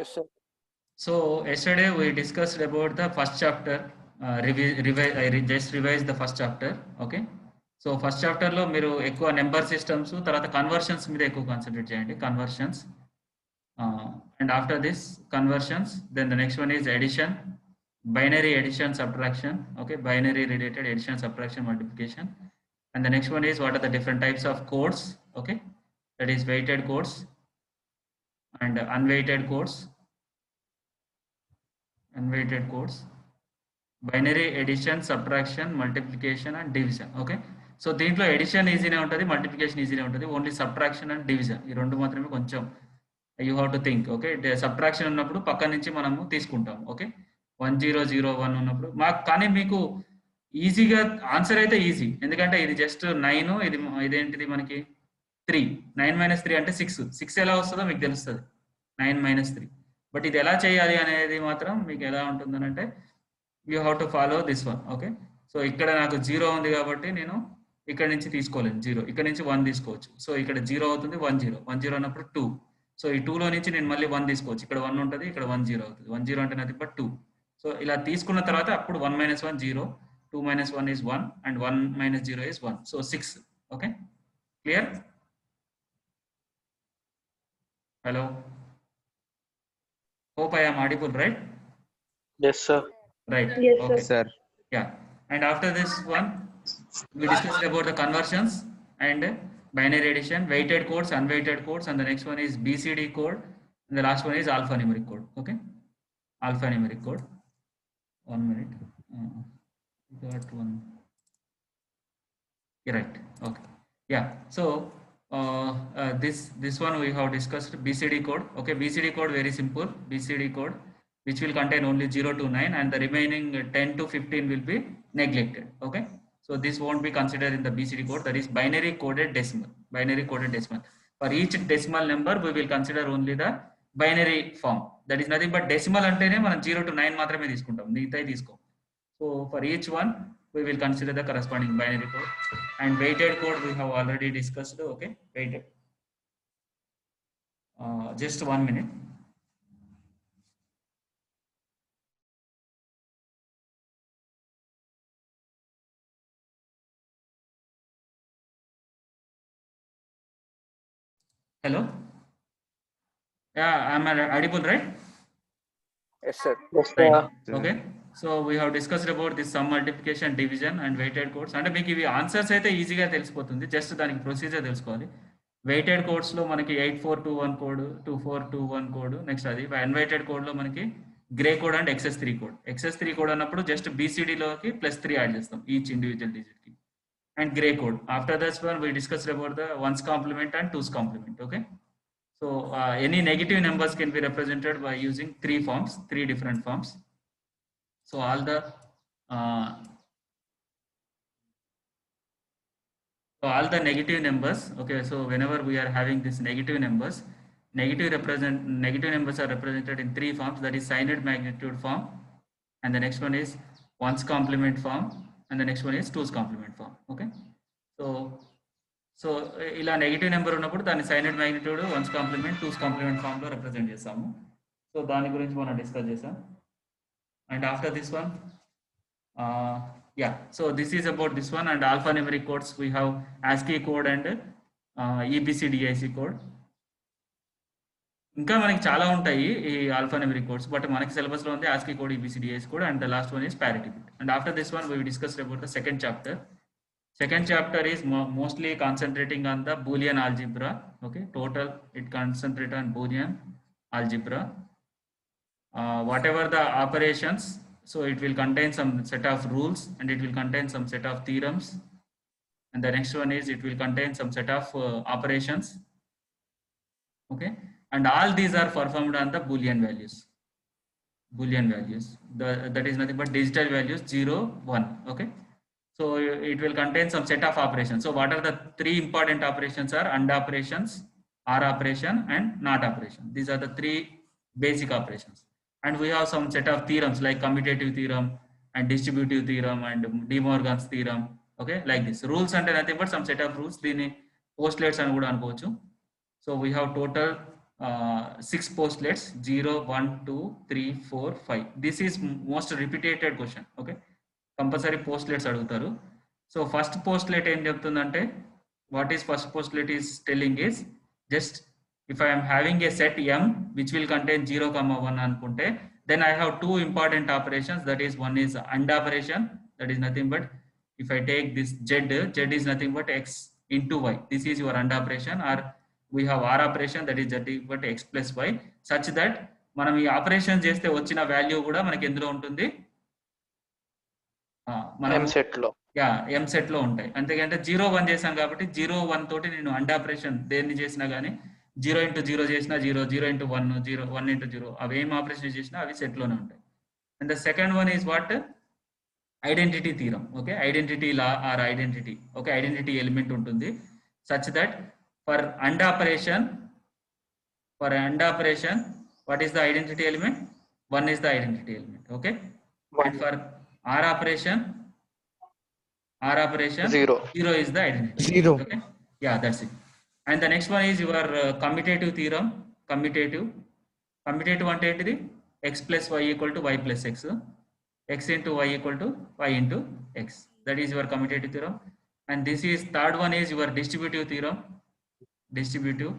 Yes, sir. So yesterday we discussed about the first chapter. Just revised the first chapter. Okay. So first chapter లో మీరు ఎక్కువ number systems తర్వాత conversions మీద ఎక్కువ concentrate చేయండి. Conversions and after this conversions then the next one is addition, binary addition, subtraction. Okay, binary related addition, subtraction, multiplication. And the next one is what are the different types of codes. Okay, that is weighted codes and unweighted codes. Unweighted codes, binary addition, subtraction, multiplication and division. Okay, so దీంట్లో edition ఈజీనే ఉంటుంది, multiplication ఈజీనే ఉంటుంది. Only subtraction and division ఈ రెండు మాత్రమే కొంచెం you have to think. Okay, subtraction ఉన్నప్పుడు పక్క నుంచి మనము తీసుకుంటాం. ఓకే, 1001 ఉన్నప్పుడు మాకు, కానీ మీకు ఈజీగా ఆన్సర్ అయితే ఈజీ, ఎందుకంటే ఇది జస్ట్ 9, ఇది ఇదేంటిది మనకి 3, 9 - 3 అంటే 6. 6 ఎలా వస్తుందో మీకు తెలుస్తుంది, 9 - 3. బట్ ఇది ఎలా చేయాలి అనేది మాత్రం మీకు ఎలా ఉంటుందని అంటే you have to follow this one. Okay, so ఇక్కడ నాకు 0 ఉంది కాబట్టి నేను ఇక్కడ నుంచి తీసుకోలేను 0, ఇక్కడ నుంచి 1 తీసుకోవచ్చు. సో ఇక్కడ 0 అవుతుంది, 10 అన్నప్పుడు 2. సో ఈ 2లో నుంచి నేను మళ్ళీ 1 తీసుకోవచ్చు, ఇక్కడ 1 ఉంటుంది, ఇక్కడ 10 అవుతుంది. 10 అంటే నథింగ్ బట్ 2. సో ఇలా తీసుకున్న తర్వాత అప్పుడు 1 - 1 0, 2 - 1 is 1 and 1 - 0 is 1. So 6. Okay, clear? Hello, hope I am audible, right? Yes, sir. Right. Yes, Okay, sir. yeah. And after this one we discussed about the conversions and binary addition, weighted codes, unweighted codes, and the next one is BCD code, and the last one is alphanumeric code. Okay, alphanumeric code. 1 minute. Got one. You're right. Okay, yeah. So this one we have discussed BCD code. Okay, BCD code very simple. BCD code which will contain only 0 to 9 and the remaining 10 to 15 will be neglected. Okay, so this won't be considered in the BCD code, that is binary coded decimal. Binary coded decimal, for each decimal number we will consider only the binary form, that is nothing but decimal antene మనం 0 to 9 మాత్రమే తీసుకుంటాం, మిగతాయి తీసుకోం. So for each one we will consider the corresponding binary code. And weighted code we have already discussed. Okay, weighted. Just 1 minute. Hello, yeah, I'm audible, right? Yes, sir. Yes, Right. sir. Okay, so we have discussed about this sum, multiplication, division and weighted codes. అంటే మీకు ఇవి answers అయితే ఈజీగా తెలిసిపోతుంది, just దానికి procedure తెలుసుకోవాలి. Weighted codes లో మనకి 8421 కోడ్, 2421 కోడ్, నెక్స్ట్ అది. అన్వైటెడ్ కోడ్ లో మనకి grey code and XS3 code. XS3 code అన్నప్పుడు జస్ట్ BCD లోకి +3 యాడ్ చేస్తాం ఈచ్ ఇండివిజువల్ డిజిట్ కి. And grey code, after that one we discussed about the 1's complement and 2's complement. Okay, so any negative numbers can be represented by using 3 forms, 3 different forms. So all the negative numbers. Okay, so whenever we are having this negative numbers, negative numbers are represented in 3 forms, that is signed magnitude form, and the next one is 1's complement form, and the next one is 2's complement form. Okay, so ఇలా negative number ఉన్నప్పుడు దాన్ని signed magnitude, 1's complement, 2's complement form లో represent చేస్తాము. So దాని గురించి మనం discuss చేసాం. And after this one so this is about this one. And alphanumeric codes we have ASCII code and EBCDIC code. ఇంకా మనకి చాలా ఉంటాయి ఈ ఆల్ఫాన్యూమరిక్ కోడ్స్, బట్ మనకి సిలబస్ లో ఉంది ASCII code, EBCDIC code, and the last one is parity bit. And after this one we discussed about the second chapter. Second chapter is mostly concentrating on the Boolean algebra. Okay, total it concentrate on Boolean algebra. Whatever the operations, so it will contain some set of rules and it will contain some set of theorems. And the next one is it will contain some set of operations. Okay, and all these are performed on the Boolean values. Boolean values, that is nothing but digital values 0, 1. Okay, so it will contain some set of operations. So what are the 3 important operations are AND operations, OR operation and NOT operation. These are the 3 basic operations. And we have some set of theorems like commutative theorem and distributive theorem and De Morgan's theorem. Okay, like this. Rules అంటే nothing but some set of rules, దీన్ని postulates అని కూడా అనుకోవచ్చు. So we have total 6 postulates 0, 1, 2, 3, 4, 5. This is most repeated question. Okay, compulsory postulates అడుగుతారు. So first postulate ఏం చెప్తుందంటే, what is first postulate is telling is just if I am having a set m which will contain 0, 1 అనుకుంటే, then I have two important operations. That is, one is AND operation, that is nothing but if I take this z is nothing but x into y. This is your AND operation. Or we have OR operation, that is nothing but x plus y, such that మనం ఈ operation చేస్తే వచ్చిన value కూడా మనకి ఎందులో ఉంటుంది, M set లో m set లో ఉంటాయి. అంతేకంటే 0, 1 చేసాం కాబట్టి 0, 1 తోటి నేను AND ఆపరేషన్ దేన్ని చేసినా కానీ 0 into 0 చేసినా 0, 0 into 1, 0, 1 into 0, అవి ఏం ఆపరేషన్ చేసినా అవి సెట్ లోనే ఉంటాయి. And the second one is what, identity theorem. Okay, identity law or identity, okay, identity element ఉంటుంది such that for AND operation, what is the identity element? 1 is the identity element. Okay, and for R operation 0 is the identity. 0. Okay, yeah, that's it. And the next one is your commutative theorem. Commutative అంటే ఏంటిది, x plus y equal to y plus x, x into y equal to y into x. That is your commutative theorem. And this is third one is your distributive theorem. Distributive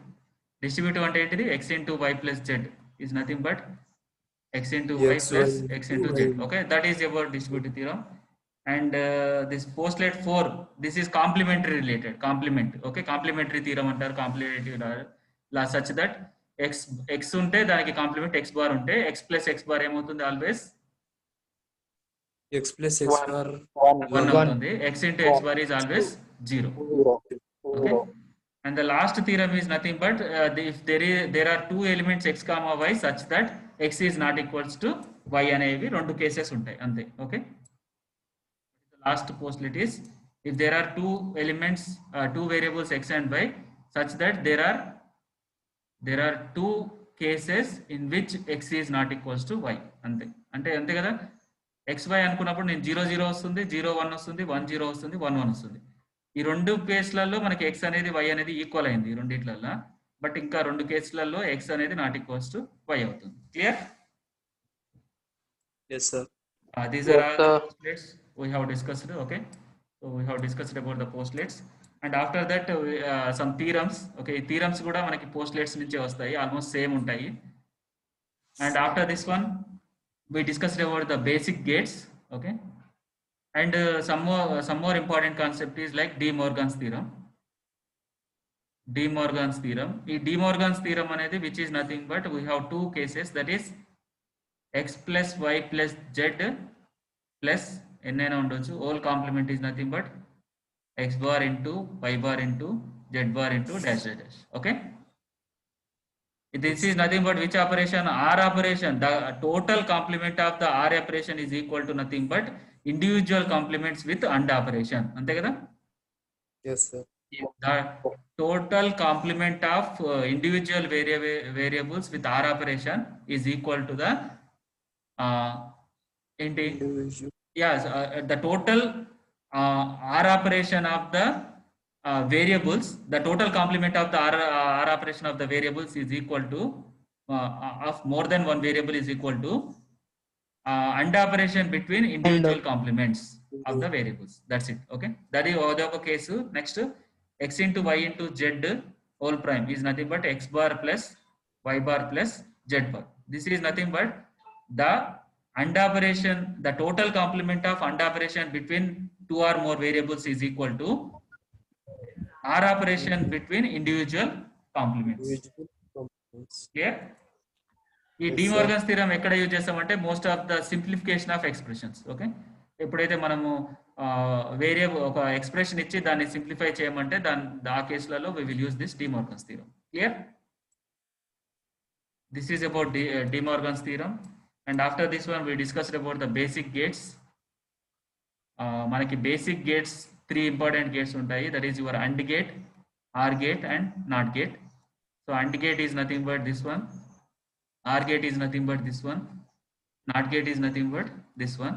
అంటే ఏంటిది, x into y plus z is nothing but x into y plus x into z. Okay, that is your distributive theorem. And this postulate 4, this is complementary related, complement. Okay, complementary theorem అంటారు, complementary law, such that x ఉంటే దానికి complement x bar ఉంటే x plus x bar ఏమవుతుంది, always X plus X bar 1 అవుతుంది. x into x bar is always 0. Okay, and the last theorem is nothing but if there are two elements x comma y such that x is not equals to y అనేవి రెండు cases ఉంటాయి అంతే. Okay, the last postulate is if there are two elements, two variables x and y such that there are two cases in which x is not equals to y. అంతే కదా. xy అనుకున్నప్పుడు నేను 0, 0 వస్తుంది, 0, 1 వస్తుంది, 1, 0 వస్తుంది, 1, 1 వస్తుంది. ఈ రెండు కేసులలో మనకి x అనేది y అనేది ఈక్వల్ అయింది ఈ రెండిట్లలో. బట్ ఇంకా రెండు కేసులలో x అనేది నాట్ ఈక్వల్స్ టు y అవుతుంది. Clear? yes sir. These are all the postulates we have discussed. Okay, so we have discussed about the postulates, and after that some theorems. Okay, theorems కూడా మనకి postulates నుంచే వస్తాయి, almost same ఉంటాయి. And after this one we discussed about the basic gates. Okay, and some more important concept is like De Morgan's theorem. ఈ De Morgan's theorem అనేది which is nothing but we have two cases, that is x plus y plus z plus ఎన్నైనా ఉండొచ్చు, all complement is nothing but x bar into y bar into z bar into dash dash dash. Okay, this is nothing but which operation, R operation. The total complement of the R operation is equal to nothing but individual complements with AND operation. అంతే కదా. yes sir. The total complement of individual variables with R operation is equal to the yes, the total R operation of the variables, the total complement of the R operation of the variables is equal to of more than one variable is equal to AND operation between individual complements of the variables. That's it. Okay, that is ఒక case. Next x into y into z whole prime is nothing but x bar plus y bar plus z bar. This is nothing but the AND operation, the total complement of AND operation between two or more variables is equal to R operation between individual complements. Clear? ఈ De Morgan's theorem ఎక్కడ use చేస్తామంటే most of the simplification of expressions. Okay, ఎప్పుడైతే మనము variable ఒక expression ఇచ్చి దాన్ని simplify చేయమంటే ఆ కేసులలో we will use this De Morgan's theorem. Clear? This is about De Morgan's theorem. And after this one we discussed about the basic gates. మనకి basic gates 3 important gates ఉంటాయి, that is your AND gate, AR gate and NOT gate. So AND gate is nothing but this one, AR gate is nothing but this one, NOT gate is nothing but this one.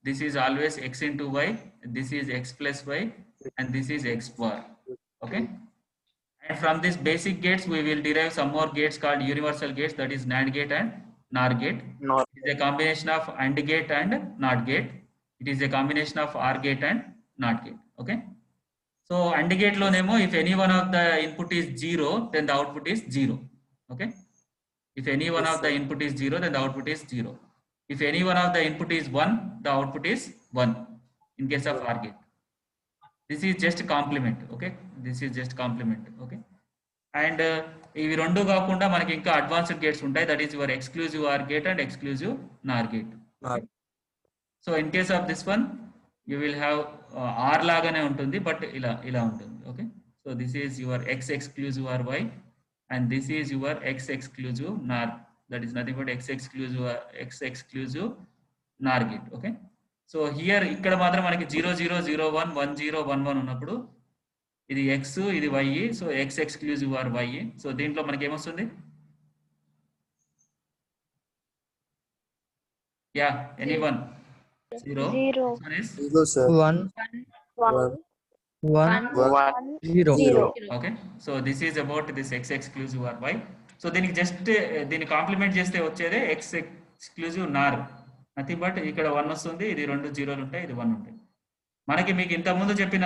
This is always x into y, this is x plus y, and this is x bar. Okay, And from this basic gates, we will derive some more gates called universal gates, that is NAND gate and NOR gate. NOR. It is a combination of AND gate and NOT gate. It is a combination of OR gate and NOT gate. Okay. So AND gate lo nemo, if any one of the input is 0, then the output is 0. Okay. If any one Yes, of the sir. input is 0, then the output is 0. If any one of the input is 1, the output is 1 in case of OR gate. This is just complement. Okay. This is just complement. Okay. And ఇవి రెండు కాకుండా మనకి ఇంకా advanced gates ఉంటాయి, that is your exclusive or gate and exclusive nor gate. NOR. So in case of this one you will have or లాగానే ఉంటుంది, but ఇలా ఇలా ఉంటుంది. Okay. So this is your X exclusive or Y and this is your X exclusive nor, that is nothing but X exclusive nor gate. Okay. So here ఇక్కడ మాత్రం మనకి 0 0 0 1 1 0 1 1 ఉన్నప్పుడు ఇది ఎక్స్ ఇది Y, so X exclusive or Y. సో దీంట్లో మనకి ఏమొస్తుంది? Yeah anyone? 0 Zero. Zero, sir. 1 One. 0 Zero. Okay. So this is about this X exclusive or Y. సో దీనికి జస్ట్ దీన్ని కాంప్లిమెంట్ చేస్తే వచ్చేదే X exclusive nor, nothing but ఇక్కడ 1 వస్తుంది, ఇది 2 జీరోలు ఉంటాయి, ఇది 1 ఉంటాయి. మనకి మీకు ఇంతకుముందు చెప్పిన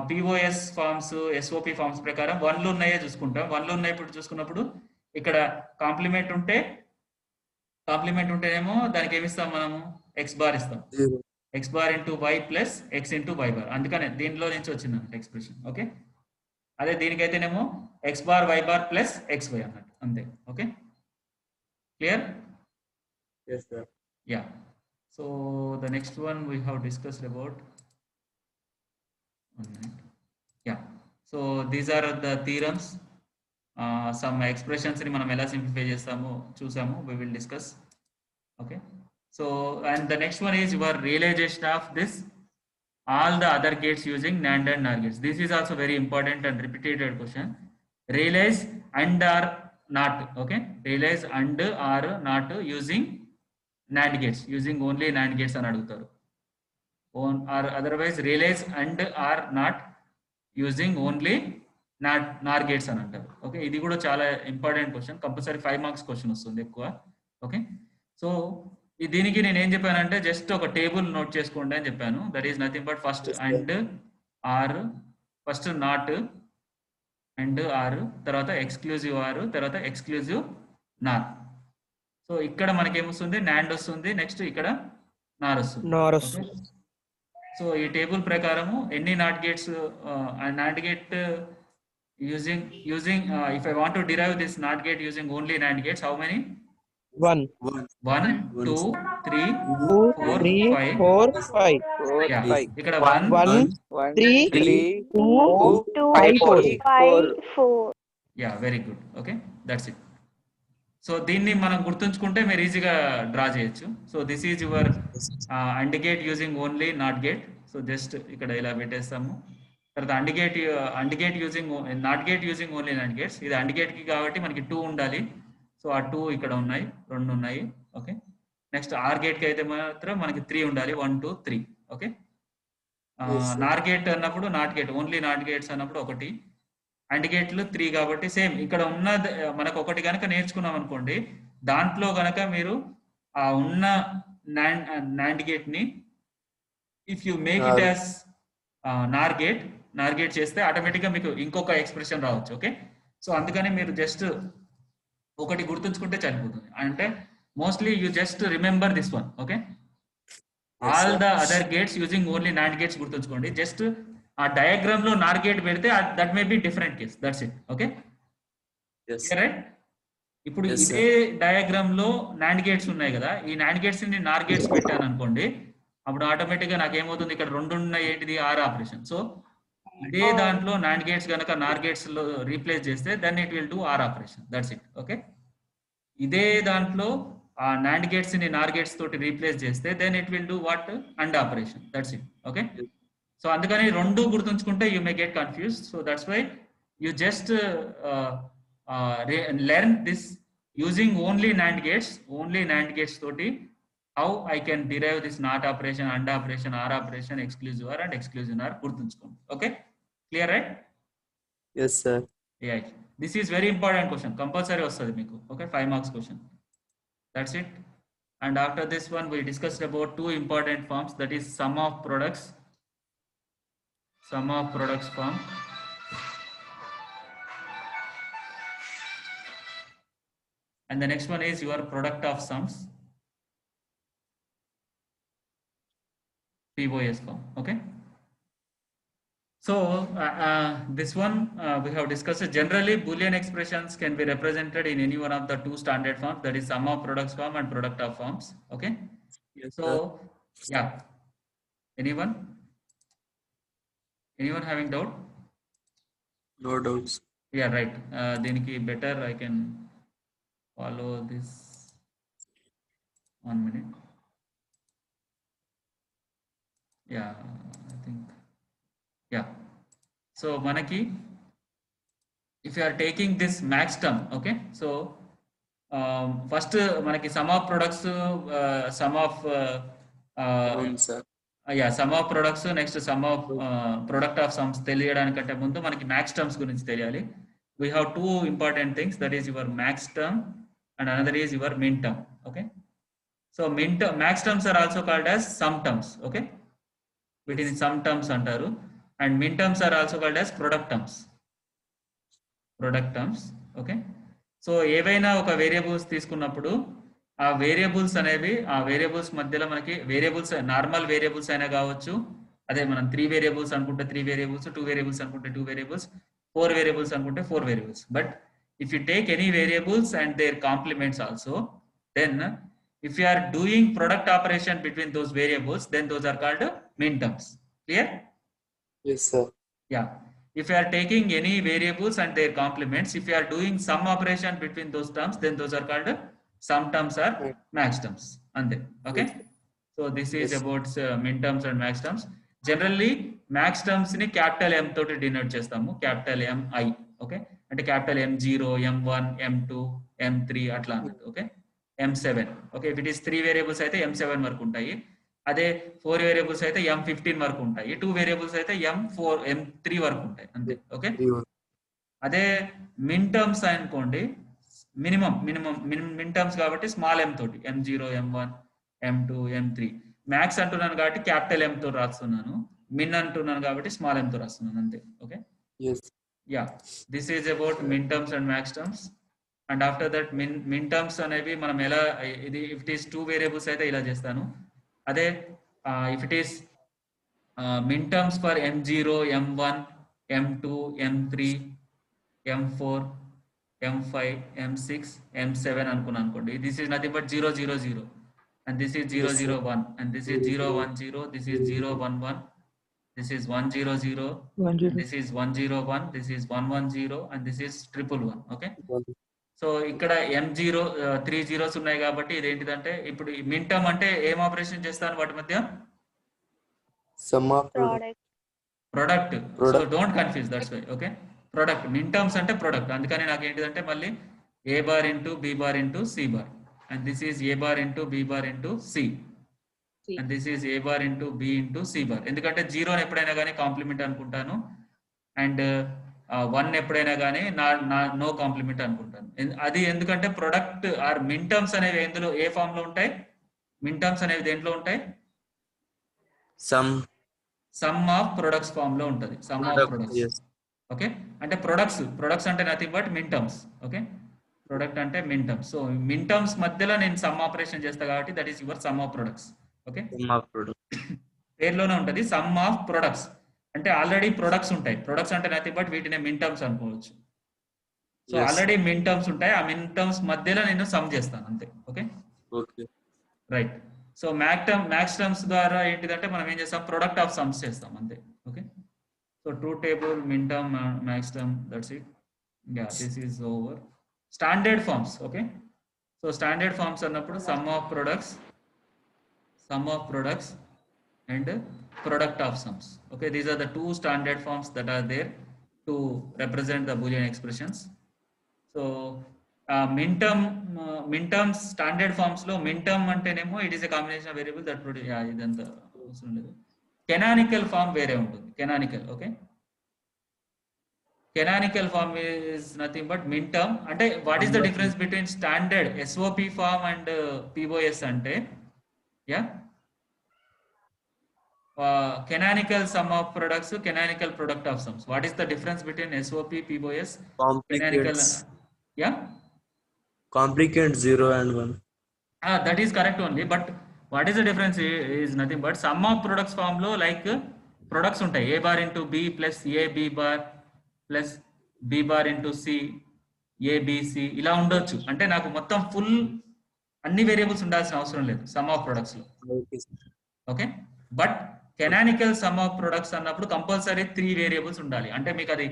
పిఓఎస్ ఫార్మ్స్ ఎస్ఓపి ఫార్మ్స్ ప్రకారం 1లు ఉన్నాయే చూసుకుంటాం. 1లు ఉన్నప్పుడు చూసుకున్నప్పుడు ఇక్కడ కాంప్లిమెంట్ ఉంటేనేమో దానికి ఏమిస్తాం మనము? ఎక్స్ బార్ ఇస్తాం. Zero. X bar into Y plus X into Y bar, అందుకనే దీనిలో నుంచి వచ్చింది అన్నట్టు ఎక్స్ప్రెషన్. ఓకే. అదే దీనికైతేనేమో X bar Y bar plus X Y అన్నట్టు, అంతే. Okay. Clear? Yes, sir. Yeah. So the next one we have discussed about. 1 minute. Yeah. So these are the theorems. Some expressions ni manam ela simplify chestamo chusamu, we will discuss. Okay. So and the next one is your realization of this all the other gates using NAND and NOR gates. This is also very important and repeated question. Realize and or not. Okay. Realize and or not using NAND gates, using only NAND gates అని అడుగుతారు. or otherwise realize and are not using only NOR gates అని అంటారు. Okay. ఇది కూడా చాలా important question, compulsory 5 marks question వస్తుంది ఎక్కువ. Okay. So దీనికి నేను ఏం చెప్పానంటే జస్ట్ ఒక టేబుల్ నోట్ చేసుకోండి అని చెప్పాను. That is nothing but first and or, first not and or, తర్వాత ఎక్స్క్లూజివ్ ఆర్, తర్వాత ఎక్స్క్లూజివ్ నార్. సో ఇక్కడ మనకి ఏమొస్తుంది? నాండ్ వస్తుంది, నెక్స్ట్ ఇక్కడ నార్ వస్తుంది. NOR వస్తుంది. సో ఈ టేబుల్ ప్రకారము ఎన్ని not gates NAND gate using if I want to derive this NOT gate using only NAND gates, how many? 1 1 2 3 2 4 3 5. 4 5 Yeah. 5. ఇక్కడ 1 1 3 3 2 Two, 5 4 5, 4. yeah, very good. Okay, that's it. So దీన్ని మనం గుర్తుంచుకుంటే మీరు ఈజీగా డ్రా చేయొచ్చు. So this is your AND gate using only NOT gate. So just ఇక్కడ ఇలా పెట్టేస్తాము. తర్వాత AND gate using NOT gate using only NAND gates. ఇది AND gate కి కాబట్టి మనకి 2 ఉండాలి. సో ఆ 2 ఇక్కడ ఉన్నాయి, 2 ఉన్నాయి. ఓకే. నెక్స్ట్ OR gate కి అయితే మాత్రం మనకి 3 ఉండాలి, 1 2 3. ఓకే. NOR gate అన్నప్పుడు NOT gate only NOT gates అన్నప్పుడు 1, AND gateలు 3 కాబట్టి సేమ్ ఇక్కడ ఉన్న మనకు ఒకటి కనుక నేర్చుకున్నాం అనుకోండి, దాంట్లో కనుక మీరు ఆ ఉన్న NAND gate ని if you make it as NOR gate చేస్తే ఆటోమేటిక్ గా మీకు ఇంకొక ఎక్స్ప్రెషన్ రావచ్చు. ఓకే. సో అందుకని మీరు జస్ట్ ఒకటి గుర్తుంచుకుంటే సరిపోతుంది. అంటే mostly you just remember this one. Okay. All the other gates using only NAND gates గుర్తుంచుకోండి. జస్ట్ ఆ డయాగ్రామ్ లో NOR gate పెడితే that may be different case, that's it. Okay. Right. ఇప్పుడు ఇదే డయాగ్రామ్ లో NAND gates ఉన్నాయి కదా, ఈ NAND gates ని NOR gates పెట్టాను అనుకోండి, అప్పుడు ఆటోమేటిక్ గా నాకు ఏమవుతుంది? ఇక్కడ 2 ఉన్నాయి, ఏంటిది? OR operation. సో ఇదే దాంట్లో NAND gates కనుక NOR gates లో రీప్లేస్ చేస్తే then it will do OR operation, that's it. Okay. ఇదే దాంట్లో ఆ NAND gates ని NOR gates తోటి రీప్లేస్ చేస్తే then it will do what? AND operation, that's it. Okay. So అందుకని 2 గుర్తుంచుకుంటే you may get confuse. So that's why you just learn this using only NAND gates తోటి how I can derive this NOT operation, AND operation, OR operation, exclusive OR and exclusive NOR గుర్తుంచుకోండి. Okay. Clear right? Yes, sir. AI. This is very important question. Compulsory వస్తుంది మీకు. Okay, 5 marks question. That's it. And after this one, we discussed about two important forms, that is sum of products form, and the next one is your product of sums, POS form. Okay. So this one we have discussed. Generally, Boolean expressions can be represented in any one of the two standard forms, that is sum of products form and product of forms. Okay. Yes, So sir. yeah, anyone having doubt? No doubts. Yeah, right. Deniki better I can follow this. 1 minute. Yeah, I think. Yeah. So manaki, if you are taking this max term, okay. So first manaki sum of products, sum of అవును sir. yeah, sum of products, next sum of product of sums తెలియడానికంటే ముందు మనకి max terms గురించి తెలియాలి. We have two important things, that is your max term and another is your min term. Okay. So max terms are also called as sum terms. Okay. వీటిని sum terms అంటారు. And min terms are also called as product terms. Okay. So ఏవైనా ఒక variables తీసుకున్నప్పుడు ఆ variables అనేవి ఆ variables మధ్యలో మనకి వేరియబుల్స్ నార్మల్ వేరియబుల్స్ అయినా కావచ్చు, అదే మనం 3 వేరియబుల్స్ అనుకుంటే 3 వేరియబుల్స్, 2 వేరియబుల్స్ అనుకుంటే 2 వేరియబుల్స్, 4 వేరియబుల్స్ అనుకుంటే 4 variables. But if you take any variables and their complements also, then if you are doing product operation between those variables, then those are called min terms. Clear? Yes, sir. Yeah. If you are taking any variables and their complements, if you are doing some operation between those terms, then those are called sum terms or max terms. And then, okay. So this is about min terms and max terms. Generally, max terms ni capital M toti denote chestamu, capital M I. Okay. And capital M0, M1, M2, M3 atla. Okay. M7. Okay. If it is 3 variables aithe M7 వరకు ఉంటాయి. అదే 4 variables అయితే M15 వరకు ఉంటాయి, 2 variables అయితే M3 వరకు ఉంటాయి అంతే. ఓకే. అదే మిన్ టర్మ్స్ అనుకోండి, మినిమం మిన్ టర్మ్స్ కాబట్టి స్మాల్ m తోటి M0, M1, M2, M3. Max అంటున్నాను కాబట్టి క్యాపిటల్ M తో రాస్తున్నాను, మిన్ అంటున్నాను కాబట్టి స్మాల్ m తో రాస్తున్నాను అంతే. Okay. Yeah, this is about min terms and max terms. And after that min terms అనేవి మనం ఎలా, ఇది ఇఫ్ ఇట్ ఈస్ 2 వేరియబుల్స్ అయితే ఇలా చేస్తాను. అదే if it is min terms for M0, M1, M2, M3, M4, M5, M6, M7 అనుకోండి. This is nothing but 0, 0, 0, and this is 0, 0, 1, and this is 0, 1, 0, this is 0, 1, 1, this is 1, 0, 0, this is 1, 0, 1, this is 1, 1, 0, and this is 1, 1, 1. Okay. So ఇక్కడ M0 3 zeros ఉన్నాయి కాబట్టి ఇదేంటిదంటే, ఇప్పుడు మిన్ term అంటే ఏం operation చేస్తాను వాటి మధ్య? Sum of product. So don't confuse, that's why. Okay. Product. Min terms అంటే ప్రొడక్ట్, అందుకని నాకు ఏంటిదంటే మళ్ళీ A bar into B bar into C bar, and this is A bar into B bar into C, and this is A bar into B into C bar. ఎందుకంటే 0 ఎప్పుడైనా కానీ complement అనుకుంటాను, and 1 ఎప్పుడైనా కానీ నో కాంప్లిమెంట్ అనుకుంటాను. అది ఎందుకంటే product are min terms అనేవి ఎందులో ఏ ఫామ్ లో ఉంటాయి? మిన్ టర్మ్స్ అనేవి దేంట్లో ఉంటాయి? సమ్ ఆఫ్ ప్రొడక్ట్స్ ఫామ్ లో ఉంటది. Sum of products. ఓకే. అంటే ప్రొడక్ట్స్ అంటే nothing but min terms. Okay. Product అంటే min terms. So min terms మధ్యలో నేను సమ్ ఆపరేషన్ చేస్తా కాబట్టి that is your sum of products. Okay. పేర్లోనే ఉంటది సమ్ ఆఫ్ ప్రొడక్ట్స్. అంటే ఆల్రెడీ ప్రొడక్ట్స్ ఉంటాయి. ప్రొడక్ట్స్ అంటే నథింగ్ బట్ వీటిని మిన్ టర్మ్స్ అనుకోవచ్చు. సో ఆల్రెడీ మిన్ టర్మ్స్ ఉంటాయి, ఆ మిన్ టర్మ్స్ మధ్యలో నేను సమ్ చేస్తాను అంతే. Okay. Right. So max terms ద్వారా ఏంటిదంటే మనం ఏం చేస్తాం? ప్రొడక్ట్ ఆఫ్ సమ్స్ చేస్తాం అంతే. Okay. So truth table, min term, max term, that's it. Yeah, this is over. Standard forms. Okay. So standard forms అన్నప్పుడు sum of products and product of sums. Okay, these are the two standard forms that are there to represent the Boolean expressions. So min terms standard forms lo min term antenemo it is a combination of variables that produce, yeah, idantha avasram ledu. Canonical form vere untundi. Canonical. Okay. canonical form is nothing but min term. అంటే what is the difference between standard SOP form and POS అంటే yeah canonical sum of products, canonical product of sums. What is the difference between SOP, POS, canonical? Complicates. Yeah, Complicate 0 and 1. that is correct only. But what is the difference is nothing but sum of products form లో like products ఉంటాయి a bar into b plus a b bar plus b bar into c a b c ఇలా ఉండొచ్చు. అంటే నాకు మొత్తం full అన్ని variables ఉండాల్సిన అవసరం లేదు సమ్ ఆఫ్ ప్రొడక్ట్స్ లో. Okay, sir. Okay, but canonical sum of products అన్నప్పుడు కంపల్సరీ 3 వేరియబుల్స్ ఉండాలి. అంటే మీకు అది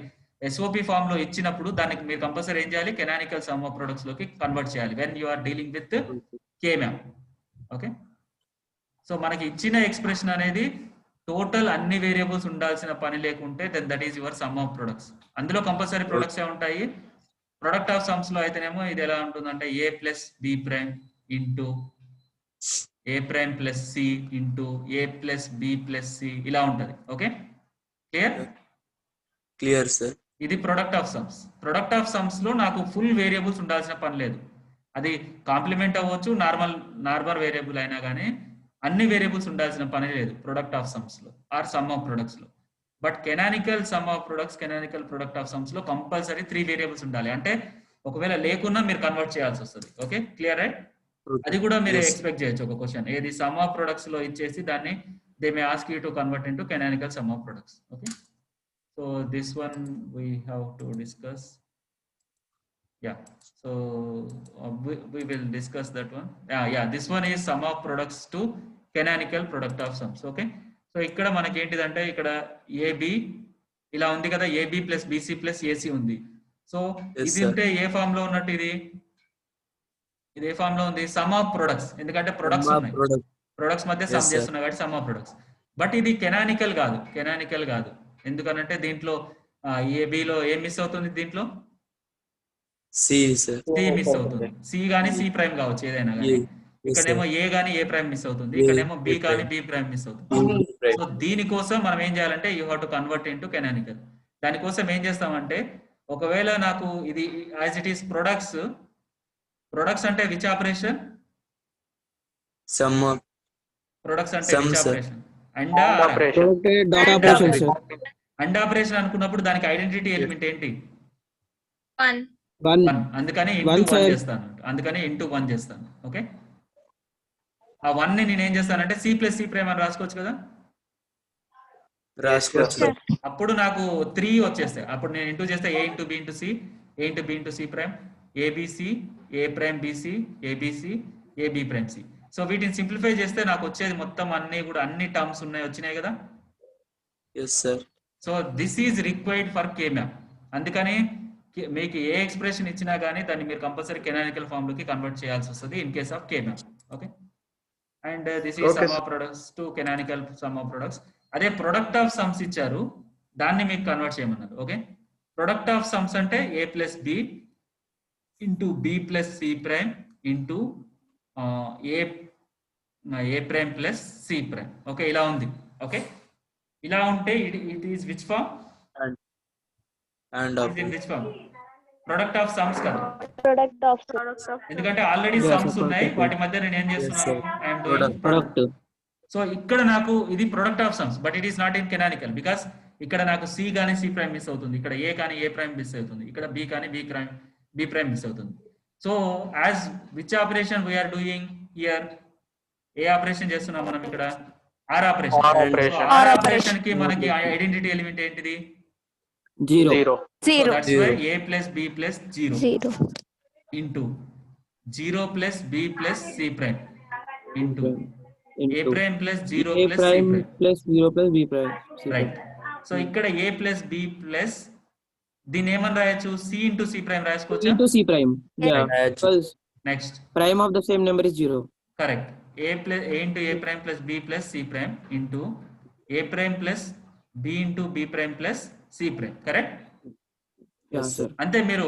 ఎస్ఓపి ఫామ్ లో ఇచ్చినప్పుడు దానికి మీరు కంపల్సరీ ఏం చేయాలి, కెనానికల్ సమ్ ఆఫ్ ప్రొడక్ట్స్ లోకి కన్వర్ట్ చేయాలి when you are dealing with K map. Okay, so మనకి ఇచ్చిన ఎక్స్ప్రెషన్ అనేది టోటల్ అన్ని వేరియబుల్స్ ఉండాల్సిన పని లేకుంటే then that is your sum of products. అందులో కంపల్సరీ ప్రొడక్ట్స్ ఏ ఉంటాయి. ప్రొడక్ట్ ఆఫ్ సమ్స్ లో అయితేనేమో ఇది ఎలా ఉంటుందంటే A plus B prime into A prime plus C into A plus B plus C ఇలా ఉంటది. Okay, clear? Clear, sir. ఇది product of sums. Product of sums లో నాకు ఫుల్ వేరియబుల్స్ ఉండాల్సిన పని లేదు. అది కాంప్లిమెంట్ అవ్వచ్చు, నార్మల్ వేరియబుల్ అయినా కానీ అన్ని వేరియబుల్స్ ఉండాల్సిన పని లేదు ప్రొడక్ట్ ఆఫ్ సమ్స్ లో ఆర్ సమ్ ఆఫ్ ప్రొడక్ట్స్ లో. But canonical sum of products, canonical product of sums లో కంపల్సరీ 3 వేరియబుల్స్ ఉండాలి. అంటే ఒకవేళ లేకున్నా మీరు కన్వర్ట్ చేయాల్సి వస్తుంది. Okay, clear right? అది కూడా మీరు ఎక్స్పెక్ట్ చేయొచ్చు ఒక క్వశ్చన్, ఏది సమ్ ఆఫ్ ప్రొడక్ట్స్ లో ఇచ్చేసి దాన్ని they may ask you to convert into canonical sum of products. Okay, so this one we have to discuss. Yeah, so we will discuss that one. Yeah, this one is sum of products to canonical product of sums. Okay, so ఇక్కడ మనకి ఏంటిదంటే ఇక్కడ AB ఇలా ఉంది కదా, AB plus BC plus ఏసి ఉంది. So ఇది ఉంటే ఏ ఫామ్ లో ఉన్నట్టు, ఇది ఏ ఫామ్ లో ఉంది, సమ్ ఆఫ్ ప్రొడక్ట్స్. ఎందుకంటే ప్రొడక్ట్స్ ఉన్నాయి, ప్రొడక్ట్స్ మధ్య సమ్ చేస్తున్నా కాబట్టి సమ్ ఆఫ్ ప్రొడక్ట్స్. బట్ ఇది కెనానికల్ కాదు. ఎందుకనంటే దీంట్లో ఏబిలో ఏం మిస్ అవుతుంది, దీంట్లో C, sir. సి మిస్ అవుతుంది. సి గానీ సి ప్రైమ్ కావచ్చు ఏదైనా కానీ. ఇక్కడేమో ఏ గానీ ఏ ప్రైమ్ మిస్ అవుతుంది, ఇక్కడేమో బి కానీ బి ప్రైమ్ మిస్ అవుతుంది. సో దీనికోసం మనం ఏం చేయాలంటే you have to convert into canonical. దానికోసం ఏం చేస్తామంటే ఒకవేళ నాకు ఇది యాజ్ ఇట్ ఈస్ ప్రొడక్ట్స్ అంటే which operation, Sum of products అంటే Sum, which sir. Operation, and operation అనుకున్నప్పుడు దానికి ఐడెంటిటీ ఎలిమెంట్ ఏంటి, 1. అందుకని ఇంటూ 1 చేస్తాను. ఓకే, ఆ 1 ని నేను ఏం చేస్తానంటే సి ప్లస్ సి ప్రైమ్ అని రాసుకోవచ్చు కదా. అప్పుడు నాకు 3 వచ్చేస్తాయి. అప్పుడు నేను ఇంటూ చేస్తే A into B into C, A into B into C prime, ABC, A prime BC, ABC, AB prime C. So వీటిని సింప్లిఫై చేస్తే నాకు వచ్చేది మొత్తం అన్ని కూడా అన్ని టర్మ్స్ వచ్చినాయి కదా. yes, sir. So this is required for K-map. అందుకని మీకు ఏ ఎక్స్ప్రెషన్ ఇచ్చినా కానీ దాన్ని మీరు కంపల్సరీ కెనానికల్ ఫామ్ లోకి కన్వర్ట్ చేయాల్సి వస్తుంది in case of K-map. Okay, and this is some of products to canonical sum of products. అదే ప్రొడక్ట్ ఆఫ్ సమ్స్ ఇచ్చారు, దాన్ని మీకు కన్వర్ట్ చేయమన్నారు. ఓకే, ప్రొడక్ట్ ఆఫ్ సమ్స్ అంటే A plus B into B plus C prime into A prime plus C prime. Okay, ఇలా ఉంది. Okay, ఇలా ఉంటే it is which form, And which form, product of sums కదా. Product of ఎందుకంటే already sums ఉన్నాయి, వాటి మధ్య నేను ఏం చేస్తున్నాను, ఐఎమ్ డూయింగ్ ప్రొడక్ట్. సో ఇక్కడ నాకు ఇది product of sums, but it is not in canonical because ఇక్కడ నాకు సి కానీ సి ప్రైమ్ మిస్ అవుతుంది, ఇక్కడ ఏ కానీ ఏ ప్రైమ్ మిస్ అవుతుంది, ఇక్కడ బి కానీ బి ప్రైమ్ మిస్ అవుతుంది. So as which operation we are doing here, ఏ ఆపరేషన్ చేస్తున్నాం మనం ఇక్కడ, ఆర్ ఆపరేషన్. ఆర్ ఆపరేషన్ కి మనకి ఐడెంటిటీ ఎలిమెంట్ ఏంటిది, 0. So that's why a plus b plus 0 into 0 plus b plus c prime into a prime plus 0 plus c prime plus 0 plus b prime. Right. So ఇక్కడ a plus b plus దీని ఏమని రాయొచ్చు, c into c prime రాసుకోవచ్చా, Into c prime. Yeah. Because next prime of the same number is 0. Correct. a into a prime plus b plus c prime into a prime plus b into b prime plus c prime. Correct. Yeah, sir. అంతే. మీరు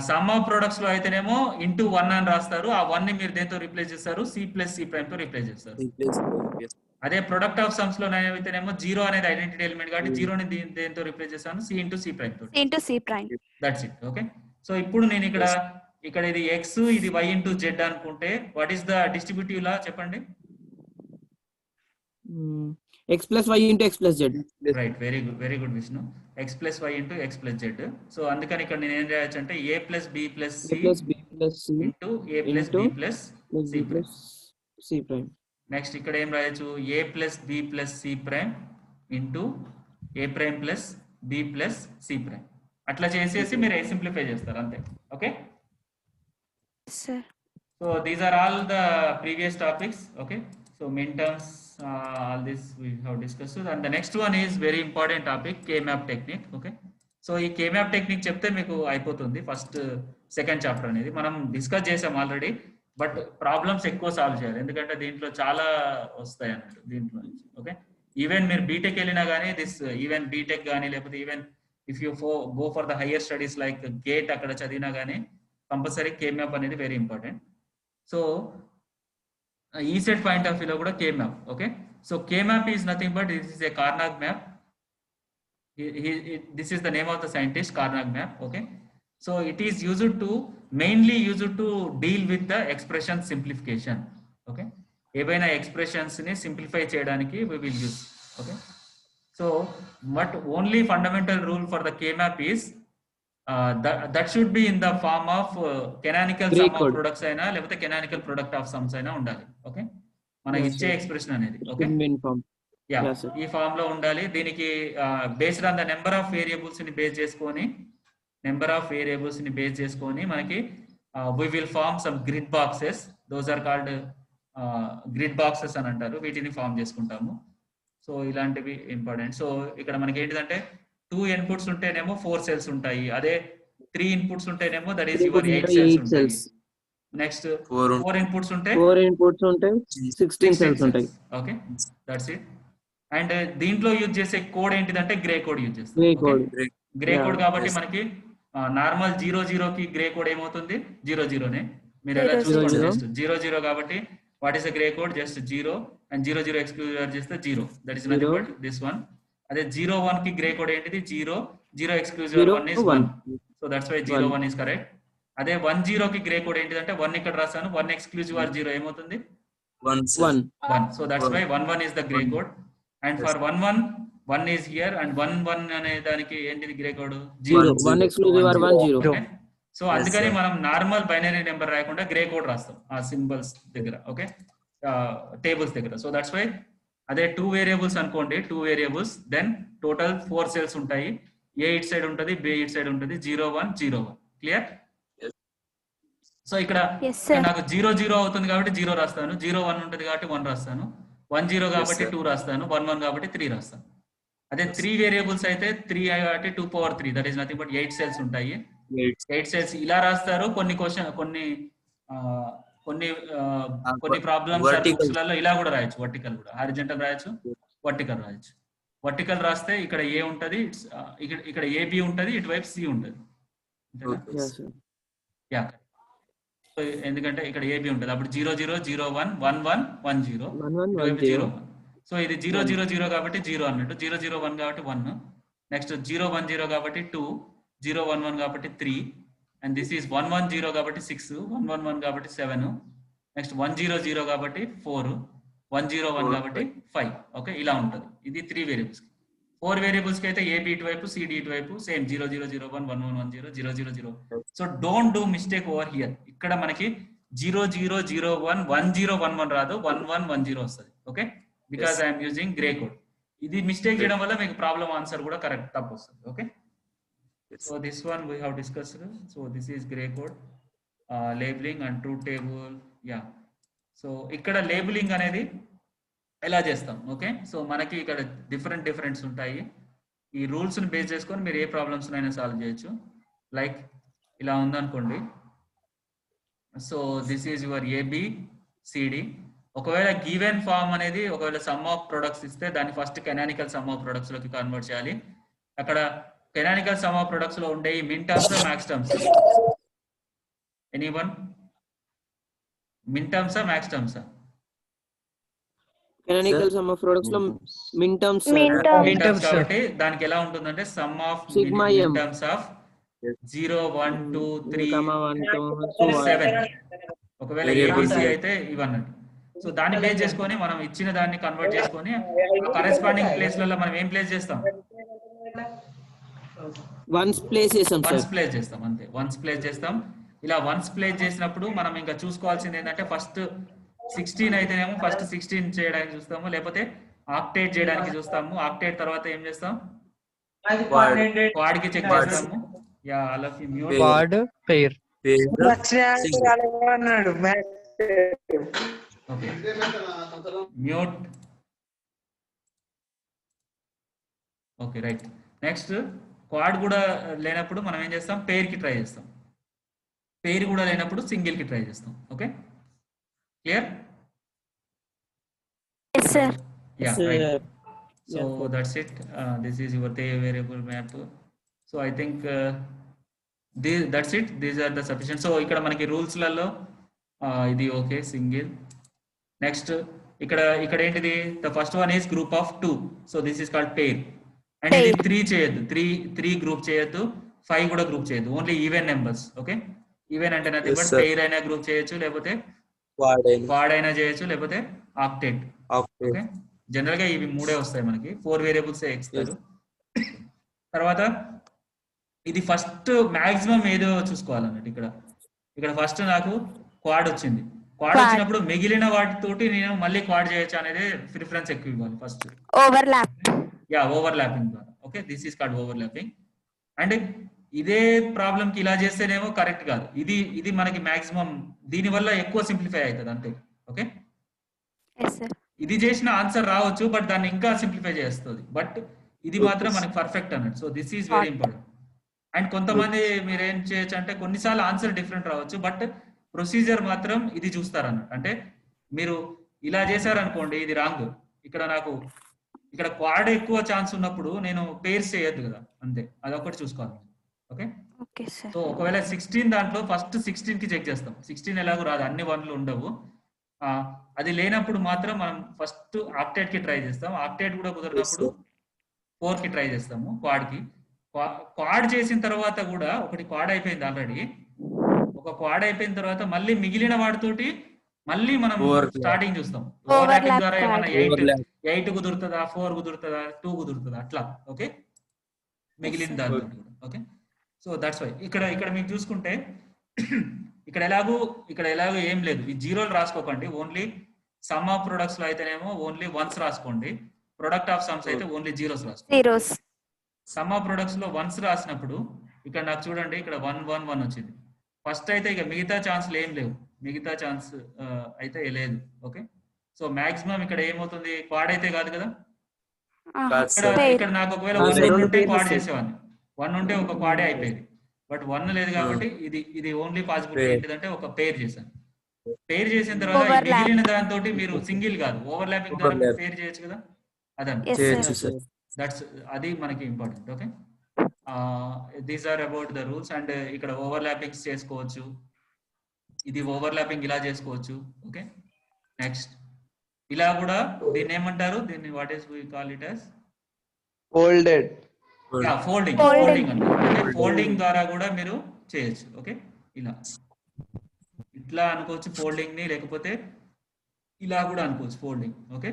some of products లో అయితేనేమో into 1 అని రాస్తారు, ఆ 1 ని మీరు దేంతో రీప్లేస్ చేస్తారు, సి ప్లస్ సి ప్రైమ్ తో రీప్లేస్ చేస్తారు. అదే ప్రొడక్ట్ ఆఫ్ సమ్స్ లో అయితేనేమో జీరో అనేది ఐడెంటిటీ ఎలిమెంట్ కాబట్టి జీరోని దేంతో రిప్లేస్ చేస్తాను సి ఇంటూ సి ప్రైమ్ తోటి. into C prime. That's it. Okay, so ఇప్పుడు నేను ఇక్కడ ఇది ఎక్స్ ఇది వై ఇంటూ జెడ్ అనుకుంటే what is the distributive law చెప్పండి. X plus Y into X plus Z. Right, very good Vishnu. X plus Y into X plus Z. So అందుకని ఇక్కడ నేను ఏం చేయొచ్చు అంటే A plus B plus A C plus B plus C into A plus B plus plus C B prime. plus C prime. Next ఇక్కడ ఏం రాయొచ్చు A plus B plus C prime into A prime plus B plus C prime. అట్లా చేసేసి మీరు simplify చేస్తారు అంతే. Okay, Yes, sir. so these are all the previous topics. Okay, so min terms, all this we have discussed, and the next one is very important topic, K-map technique. Okay, so ఈ K-map technique చెప్తే మీకు అయిపోతుంది. First second chapter అనేది మనం discuss చేసాం already, but problems ఎక్కువ solve చేయాలి ఎందుకంటే దీంట్లో చాలా వస్తాయి అన్నట్టు దీంట్లో నుంచి. ఓకే, ఈవెన్ మీరు బీటెక్ వెళ్ళినా కానీ ఈవెన్ బీటెక్ కానీ లేకపోతే even if you go for the higher studies like GATE అక్కడ చదివినా కానీ కంపల్సరీ K-మ్యాప్ అనేది వెరీ ఇంపార్టెంట్. సో ఈ సెట్ పాయింట్ ఆఫ్ వ్యూలో కూడా K map. Okay, so K map is nothing but this is a Karnaugh map. This is the name of the scientist, Carnot map. Okay, so it is mainly used to deal with the expression simplification. Okay, ఏవైనా expressions ని simplify చేయడానికి we will use. Okay, so but only fundamental rule for the K-map is that should be in the form of canonical sum of products అయినా లేకపోతే canonical product of sums అయినా ఉండాలి. Okay, మనకి ఇచ్చే expression అనేది. Okay, ఈ form లో ఉండాలి. దీనికి based on the number of variables ని బేస్ చేసుకొని మనకి we will form some grid boxes. Those are called grid boxes అని అంటారు. వీటిని ఫామ్ చేసుకుంటాము. సో ఇలాంటివి ఇంపార్టెంట్. సో ఇక్కడ మనకి ఏంటిదంటే 2 ఇన్పుట్స్ ఉంటేనేమో 4 సెల్స్ ఉంటాయి. అదే 3 ఇన్పుట్స్ ఉంటేనేమో దట్ ఈస్ యువర్ 8 సెల్స్ ఉంటాయి. నెక్స్ట్ 4 ఇన్పుట్స్ ఉంటే 16 సెల్స్ ఉంటాయి. Okay, that's it. అండ్ దీంట్లో యూజ్ చేసే కోడ్ ఏంటిదంటే గ్రే కోడ్ యూజ్ చేస్తాం. గ్రే కోడ్ కాబట్టి మనకి నార్మల్ 00 కి గ్రే కోడ్ ఏమవుతుంది 00నే. మీరు ఎలా చూసుకోండి, జస్ట్ 00 కాబట్టి what is the Gray code just 0 and 00 exclusive చేస్తే 0. That is nothing but this one. అదే 01 కి గ్రే కోడ్ ఏంటిది 0 exclusive 1 is 1. So that's why 01 is correct. అదే 10 కి గ్రే కోడ్ ఏంటిదంటే 1 ఇక్కడ రాస్తాను, 1 ఎక్స్క్లూజివ్ 0 ఏమవుతుంది 1. So that's why 11 is the Gray code. And for 11 1 is here and 11 అనే దానికి ఏంటిది గ్రే కోడ్ 0. 1 exclusive or 1 0. సో అందుకని మనం నార్మల్ బైనరీ నెంబర్ రాయకుండా గ్రే కోడ్ రాస్తాం ఆ సింబల్స్ దగ్గర. ఓకే, టేబుల్స్ దగ్గర. సో దట్స్ వై అదే 2 వేరియబుల్స్ అనుకోండి, 2 వేరియబుల్స్ దెన్ టోటల్ 4 సెల్స్ ఉంటాయి. ఏ ఇట్ సైడ్ ఉంటుంది, బి ఇట్ సైడ్ ఉంటుంది. 01 01. క్లియర్? సో ఇక్కడ నాకు 00 అవుతుంది కాబట్టి 0 రాస్తాను, 01 ఉంటుంది కాబట్టి 1 రాస్తాను, 10 కాబట్టి 2 రాస్తాను, 11 కాబట్టి 3 రాస్తాను. అదే 3 వేరియబుల్స్ అయితే 3 కాబట్టి 2 power 3 that is nothing but 8 cells ఉంటాయి. 8 సెల్స్ ఇలా రాస్తారు. కొన్ని ప్రాబ్లమ్స్ లలో ఇలా కూడా రాయొచ్చు, వర్టికల్ కూడా, హారిజంటల్ రాయొచ్చు, వర్టికల్ రాయొచ్చు. వర్టికల్ రాస్తే ఇక్కడ ఏ ఉంటది, ఇక్కడ ఏబి ఉంటది, ఇటువైపు సి ఉంటది. ఎందుకంటే ఇక్కడ ఏబి ఉంటది, అప్పుడు 00 01 11 10 0. సో ఇది 000 కాబట్టి 0 అన్నట్టు, 001 కాబట్టి 1, నెక్స్ట్ 010 కాబట్టి 2, 011 కాబట్టి 3, అండ్ దిస్ ఈస్ 110 కాబట్టి 6, 111 కాబట్టి 7, నెక్స్ట్ 100 కాబట్టి 4, 101 కాబట్టి 5. ఓకే, ఇలా ఉంటుంది. ఇది 3 వేరియబుల్స్. 4 వేరియబుల్స్ కి అయితే ఏబి ఇటువైపు, సిడి ఇటువైపు, same 0001 1110 000. So don't do mistake over here. ఇక్కడ మనకి 0001 1011 రాదు, 1110 వస్తుంది. Okay, because I'm using grey code. ఇది మిస్టేక్ చేయడం వల్ల మీకు ప్రాబ్లమ్ ఆన్సర్ కూడా కరెక్ట్ తప్పు వస్తుంది. Okay, so this one we have discussed. So this is grey code, labelling and truth table. Yeah, so ఇక్కడ లేబులింగ్ అనేది ఎలా చేస్తాం. ఓకే, సో మనకి ఇక్కడ డిఫరెంట్స్ ఉంటాయి. ఈ రూల్స్ ని బేస్ చేసుకొని మీరు ఏ ప్రాబ్లమ్స్ అయినా సాల్వ్ చేయొచ్చు. లైక్ ఇలా ఉందనుకోండి. So this is your ABCD. ఒకవేళ గివెన్ ఫార్మ్ అనేది ఒకవేళ సమ్ ఆఫ్ ప్రొడక్ట్స్ ఇస్తే దాన్ని first canonical sum of products లోకి కన్వర్ట్ చేయాలి. అక్కడ కెనానికల్ సమ్ ఆఫ్ ప్రొడక్ట్స్ లో ఉండే min terms, max terms, anyone? Min terms, max terms? canonical sum of products లో min terms sir. Min terms. Min terms sir. కాబట్టి దానికి ఎలా ఉంటుందంటే some of Sigma min m. terms of 0 1 2 3 1 2 so on. 7 ఒకవేళ Variable ABC type. అయితే ఇవన్నట్టు. So దాన్ని base చేసుకొని మనం ఇచ్చిన దాన్ని కన్వర్ట్ చేసుకొని కరెస్పాండింగ్ ప్లేస్లలో మనం ఏం ప్లేస్ చేస్తాం, వన్స్ ప్లేస్ చేసాం వన్స్ సార్. ప్లేస్ చేస్తాం అంతే, వన్స్ ప్లేస్ చేస్తాం. ఇలా వన్స్ ప్లేస్ చేసినప్పుడు మనం ఇంకా చూసుకోవాల్సింది ఏంటంటే ఫస్ట్ 16 అయితేనేమో ఫస్ట్ 16 చేయడానికి చూస్తాము, లేకపోతే ఆక్టేట్ చేయడానికి చూస్తాము. ఆక్టేట్ తర్వాత ఏం చేస్తాం, క్వాడ్ కి చెక్ చేస్తాము. Yeah all of you mute. Quad pair. Okay mute. Okay right. Next quad కూడా లేనప్పుడు మనం ఏం చేస్తాం, పేర్ కి ట్రై చేస్తాం. పేర్ కూడా లేనప్పుడు సింగిల్ కి ట్రై చేస్తాం. Okay clear? Yes, sir. Yeah, Sir. right. So Yeah. that's it. This is your variable map. So I think that's it. These are the sufficient. So ఇక్కడ మనకి రూల్స్ లలో ఇది ఓకే సింగిల్. నెక్స్ట్ ఇక్కడ ఏంటిది, the first one is group of 2. So this is called pair. And ఇది 3 చేయొద్దు, 3 group చేయొద్దు, 5 కూడా గ్రూప్ చేయొద్దు, only even numbers. Okay even అంటే నథింగ్ బట్ పేర్ అయినా గ్రూప్ చేయొచ్చు, లేకపోతే క్వాడ్ అయినా చేయొచ్చు, లేకపోతే ఆక్టేట్. ఓకే జనరల్ గా ఇవి 3 వస్తాయి మనకి, 4 వేరియబుల్స్ ఇస్తారు. తర్వాత ఇది ఫస్ట్ మాక్సిమం ఏదో చూసుకోవాలన్నట్టు. ఇక్కడ ఫస్ట్ నాకు క్వాడ్ వచ్చింది. క్వాడ్ వచ్చినప్పుడు మిగిలిన వాటితోటి నేను మళ్ళీ క్వాడ్ చేయొచ్చు అనేది ప్రిఫరెన్స్ ఎక్కువ ఇవ్వాలి ఫస్ట్. Overlap. యా ఓవర్లాపింగ్ ద్వారా. Okay this is called overlapping. And ఇదే ప్రాబ్లం కి ఇలా చేస్తేనేమో కరెక్ట్ కాదు. ఇది మనకి మాక్సిమం, దీని వల్ల ఎక్కువ సింప్లిఫై అవుతుంది అంతే. Okay Yes, sir. ఇది చేసిన ఆన్సర్ రావచ్చు, బట్ దాన్ని ఇంకా సింప్లిఫై చేస్తుంది. బట్ ఇది మాత్రం మనకి పర్ఫెక్ట్ అన్నట్టు. So this is very important. And కొంతమంది మీరు ఏం చేయొచ్చు అంటే కొన్నిసార్లు ఆన్సర్ డిఫరెంట్ రావచ్చు, బట్ ప్రొసీజర్ మాత్రం ఇది చూస్తారు అన్నట్టు. అంటే మీరు ఇలా చేశారనుకోండి ఇది రాంగ్. ఇక్కడ క్వాడ్ ఎక్కువ ఛాన్స్ ఉన్నప్పుడు నేను పేర్స్ చేయొద్దు కదా, అంతే. అదొకటి చూసుకోవాలి. Okay Okay, sir. సో ఒకవేళ 16 దాంట్లో ఫస్ట్ 16 కి చెక్ చేస్తాం. 16 ఎలాగో రాదు, అన్ని 1లు ఉండవు. అది లేనప్పుడు మాత్రం మనం ఫస్ట్ ఆక్టేట్ కి ట్రై చేస్తాం. ఆక్టేట్ కూడా కుదరనప్పుడు 4 కి ట్రై చేస్తాము. క్వాడ్ చేసిన తర్వాత కూడా ఒకటి క్వాడ్ అయిపోయింది ఆల్రెడీ. ఒక క్వాడ్ అయిపోయిన తర్వాత మళ్ళీ మిగిలిన వాటితోటి మళ్ళీ మనం స్టార్టింగ్ చూస్తాం. ఓవర్లాపింగ్ ద్వారా ఏమన్నా 8 కుదురుతుందా, 4 కుదురుతుందా, 2 కుదురుతుందా, అట్లా. ఓకే మిగిలిన దాంతో. ఓకే సో దట్స్ వై ఇక్కడ మీకు చూసుకుంటే ఇక్కడ ఎలాగో ఏం లేదు. ఈ జీరోలు రాసుకోకండి, ఓన్లీ సమ్ ఆఫ్ ప్రొడక్ట్స్ లో అయితేనేమో ఓన్లీ వన్స్ రాసుకోండి. ప్రొడక్ట్ ఆఫ్ సమ్స్ అయితే ఓన్లీ జీరోస్ రాసుకోండి. Zeros. సమ్ ఆఫ్ ప్రొడక్ట్స్ లో వన్స్ రాసినప్పుడు ఇక్కడ నాకు చూడండి, ఇక్కడ 1 1 1 వచ్చింది ఫస్ట్ అయితే. ఇక మిగతా ఛాన్స్లు ఏం లేవు, మిగతా ఛాన్స్ అయితే లేదు. ఓకే సో మాక్సిమం ఇక్కడ ఏమవుతుంది, క్వాడ్ అయితే కాదు కదా. ఇక్కడ నాకు ఒకవేళ 1 ఉంటే క్వాడ్ చేసేవాడిని, 1 ఉంటే ఒక క్వాడే అయిపోయేది. బట్ 1 లేదు కాబట్టి ఇది ఓన్లీ పాసిబిలిటీ ఏంటిదంటే ఒక పేర్ చేశాను. పేర్ చేసిన తర్వాత మిగిలిన దాంతో మీరు సింగిల్ కాదు ఓవర్లాపింగ్ ద్వారా పేర్ చేయొచ్చు కదా. అదండి అది మనకి important. Okay these are about the rules. And ఇక్కడ ఓవర్లాపింగ్స్ చేసుకోవచ్చు, ఇది ఓవర్లాపింగ్ ఇలా చేసుకోవచ్చు. ఓకే నెక్స్ట్ ఇలా కూడా దీన్ని ఏమంటారు, దీన్ని what is we call it as Folded. Folding అంటే ఫోల్డింగ్ ద్వారా కూడా మీరు చేయొచ్చు. ఓకే ఇట్లా అనుకోవచ్చు ఫోల్డింగ్ ని, లేకపోతే ఇలా కూడా అనుకోవచ్చు ఫోల్డింగ్. ఓకే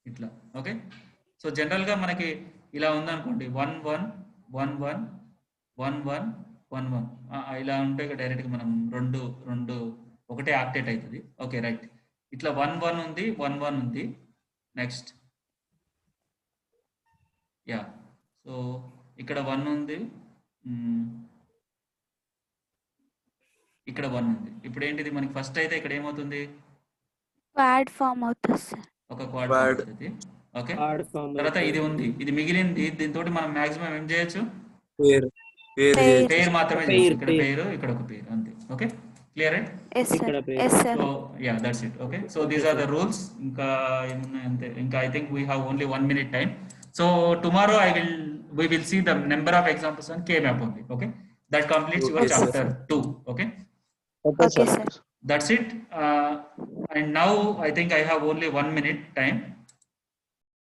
ఇట్లా. ఓకే సో జనరల్ గా మనకి ఇలా ఉందనుకోండి, 1 1 1 1 1 1 1 1 ఇలా ఉంటే డైరెక్ట్ గా మనం రెండు ఒకటే ఆక్టేట్ అవుతుంది. Okay right. ఇట్లా 1 1 ఉంది, 1 1 ఉంది. నెక్స్ట్ యా సో ఇక్కడ 1 ఉంది, ఇక్కడ 1 ఉంది. ఇప్పుడు ఏంటిది మనకి ఫస్ట్ అయితే ఇక్కడ ఏమవుతుంది, Quad form అవుతుంది సార్. ఒక క్వాడ్ అవుతుంది. ఓకే తర్వాత ఇది ఉంది, ఇది మిగిలింది. దీంతో మనం మాక్సిమం ఏం చేయొచ్చు, పేర్ మాత్రమే చేయొచ్చు. ఇక్కడ పేరు, ఇక్కడ ఒక పేరు, అంతే. Okay clear right? Yes, sir. Yes, sir. So yeah that's it. Okay so these are the rules. ఇంకా ఏమున్నాయి అంతే. ఇంకా I think we have only 1 minute time. So tomorrow we will see the number of examples on K-map only. Okay, that completes your chapter 2. Okay, Okay, sir. That's it. And now I think I have only 1 minute time.